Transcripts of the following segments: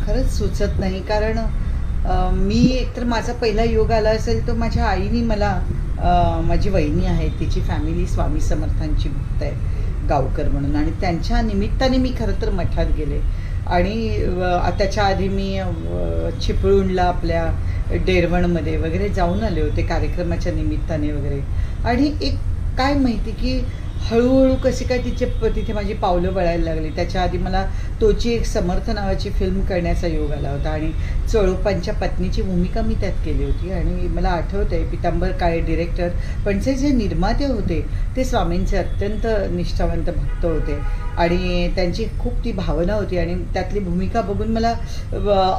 खरंच सुचत नाही. कारण मी एकतर माझा पहिला योग आला असेल तो माझ्या आईने मला, माझी वहिनी आहे तिची फॅमिली स्वामी समर्थांची भक्त आहे गावकर म्हणून, आणि त्यांच्या निमित्ताने मी खरं तर मठात गेले. आणि त्याच्या आधी मी चिपळूणला आपल्या डेरवणमध्ये वगैरे जाऊन आले होते कार्यक्रमाच्या निमित्ताने वगैरे. आणि एक काय माहिती की हळूहळू कशी काय तिथे माझी पावलं वळायला लागली. त्याच्या आधी मला तोची एक समर्थ नावाची फिल्म करण्याचा योग आला होता आणि चोळोपांच्या पत्नीची भूमिका मी त्यात केली होती. आणि मला आठवतं आहे पितांबर काळे डिरेक्टर, पण जे निर्माते होते ते स्वामींचे अत्यंत निष्ठावंत भक्त होते आणि त्यांची खूप ती भावना होती. आणि त्यातली भूमिका बघून मला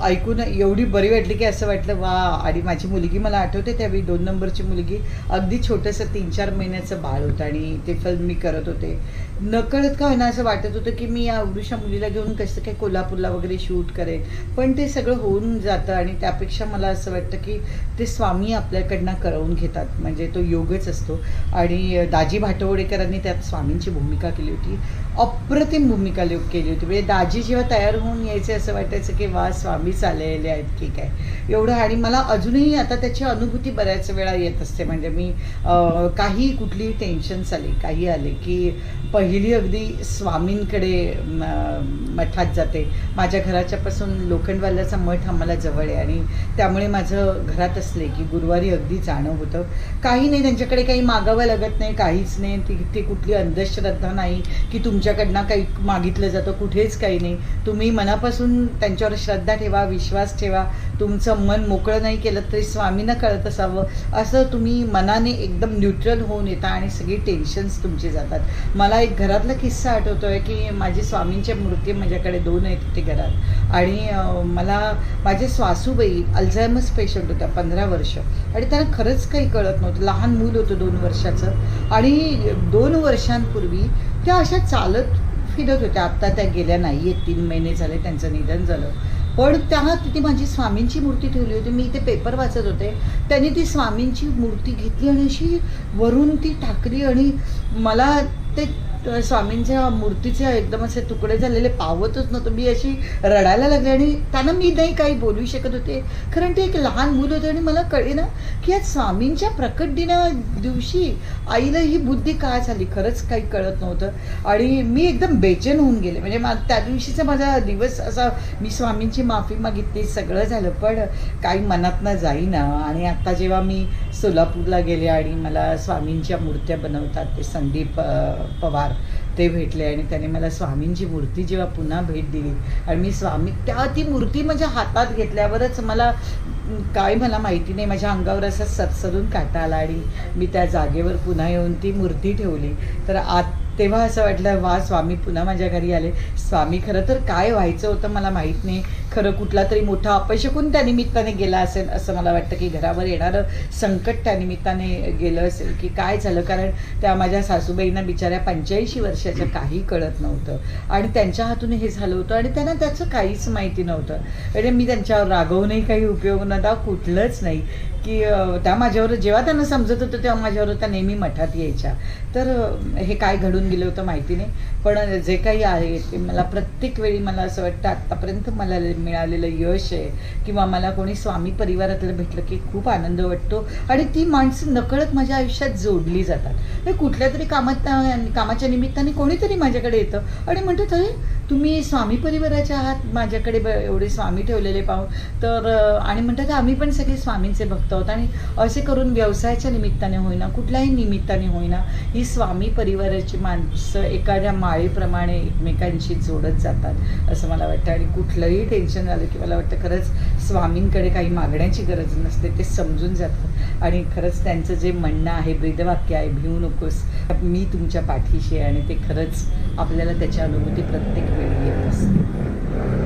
ऐकून एवढी बरी वाटली की असं वाटलं वा. आणि माझी मुलगी मला आठवते त्यावेळी 2 नंबरची मुलगी अगदी छोटंसं 3-4 महिन्याचं बाळ होतं आणि ते फिल्म मी करत होते. नकळत का होईना असं वाटत होतं की मी या अवधूच्या मुलीला घेऊन कसं काय कोल्हापूरला वगैरे शूट करेन, पण ते सगळं होऊन जातं. आणि त्यापेक्षा मला असं वाटतं की ते स्वामी आपल्याकडनं करवून घेतात, म्हणजे तो योगच असतो. आणि दाजी भाटवडेकरांनी त्यात स्वामींची भूमिका केली होती, अप्रतिम भूमिका केली होती. म्हणजे दाजी जेव्हा तयार होऊन यायचे असं वाटायचं की वा स्वामीच आलेले आहेत की काय एवढं. आणि मला अजूनही आता त्याची अनुभूती बऱ्याच वेळा येत असते. म्हणजे मी काही कुठली टेन्शन्स आली काही आले की पहिली अगदी स्वामींकडे मठात जाते. माझ्या घराच्यापासून लोखंडवाल्याचा मठ आम्हाला जवळ आहे आणि त्यामुळे माझं घरात असले की गुरुवारी अगदी जाणं होतं. काही नाही, त्यांच्याकडे काही मागावं लागत नाही, काहीच नाही. ती कुठली अंधश्रद्धा नाही की तुमच्याकडनं काही मागितलं जातं, कुठेच काही नाही. तुम्ही मनापासून त्यांच्यावर श्रद्धा ठेवा, विश्वास ठेवा. तुमचं मन मोकळं नाही केलं तरी स्वामींना कळत असावं असं तुम्ही मनाने एकदम न्यूट्रल होऊन येता आणि सगळी टेन्शन्स तुमची जातात. मला एक घरातला किस्सा आठवतो आहे की माझी स्वामींच्या मूर्ती माझ्याकडे 2 आहेत तिथे घरात. आणि मला माझे सासूबाई अल्झायमर्स पेशंट होत्या 15 वर्ष, आणि त्यांना खरंच काही कळत नव्हतं. लहान मूल होतं 2 वर्षाचं. आणि 2 वर्षांपूर्वी त्या अशा चालत फिरत होत्या. आत्ता त्या गेल्या नाही आहेत, 3 महिने झाले त्यांचं निधन झालं. पण त्या तिथे माझी स्वामींची मूर्ती ठेवली होती. मी इथे पेपर वाचत होते, त्यांनी ती स्वामींची मूर्ती घेतली आणि अशी वरून ती टाकली आणि मला ते स्वामींच्या मूर्तीचे एकदम असे तुकडे झालेले पावतच नव्हतं. मी अशी रडायला लागले आणि त्यांना मी नाही काही बोलू शकत होते, कारण ते एक लहान मुलं होतं. आणि मला कळे ना की आज स्वामींच्या प्रकट दिना दिवशी आईला ही बुद्धी का झाली, खरंच काही कळत नव्हतं. आणि मी एकदम बेचैन होऊन गेले. म्हणजे त्या दिवशीचा माझा दिवस असा, मी स्वामींची माफी मागितली, सगळं झालं, पण काही मनातनं जाईना. आणि आता जेव्हा मी सोलापूरला गेले आणि मला स्वामींच्या मूर्त्या बनवतात ते संदीप पवार ते भेटले आणि त्याने मला स्वामींची मूर्ती जेव्हा पुन्हा भेट दिली आणि मी ती मूर्ती माझ्या हातात घेतल्यावरच मला माहिती नाही, माझ्या अंगावर असं सरसरून काटा आला आणि मी त्या जागेवर पुन्हा येऊन ती मूर्ती ठेवली. तर तेव्हा असं वाटलं वा स्वामी पुन्हा माझ्या घरी आले. स्वामी खरं तर काय व्हायचं होतं मला माहीत नाही, खरं कुठला तरी मोठा अपशकुन त्या निमित्ताने गेला असेल असं मला वाटतं की घरावर येणारं संकट त्या निमित्ताने गेलं असेल की काय झालं. कारण त्या माझ्या सासूबाईंना बिचाऱ्या 85 वर्षाच्या, काही कळत नव्हतं आणि त्यांच्या हातून हे झालं होतं आणि त्यांना त्याचं काहीच माहिती नव्हतं. म्हणजे मी त्यांच्यावर रागवूनही काही उपयोग नव्हता, कुठलंच नाही. की त्या माझ्यावर जेव्हा त्यांना समजत होतं तेव्हा माझ्यावर त्या नेहमी मठात यायच्या. तर हे काय घडून गेलं होतं माहिती नाही, पण जे काही आहे ते मला प्रत्येक वेळी मला असं वाटतं आत्तापर्यंत मला मिळालेलं यश आहे किंवा मला कोणी स्वामी परिवारातलं भेटलं की खूप आनंद वाटतो. आणि ती माणसं नकळत माझ्या आयुष्यात जोडली जातात. कुठल्या तरी कामाच्या निमित्ताने कोणीतरी माझ्याकडे येतं आणि म्हणतात अरे तुम्ही स्वामी परिवाराचे आहात, माझ्याकडे एवढे स्वामी ठेवलेले पाहून. तर आणि म्हणतात आम्ही पण सगळे स्वामींचे भक्त आहोत. आणि असे करून व्यवसायाच्या निमित्ताने होईना, कुठल्याही निमित्ताने होईना, ही स्वामी परिवाराची माणसं एखाद्या माळेप्रमाणे एकमेकांशी जोडत जातात असं मला वाटतं. आणि कुठलंही टेन्शन आलं की मला वाटतं खरंच स्वामींकडे काही मागण्याची गरज नसते, ते समजून जातं. आणि खरंच त्यांचं जे म्हणणं आहे, ब्रीदवाक्य आहे, भिवू नकोस, मी तुमच्या पाठीशी आहे, आणि ते खरंच आपल्याला त्याची अनुभूती प्रत्येक वेळी येत असते.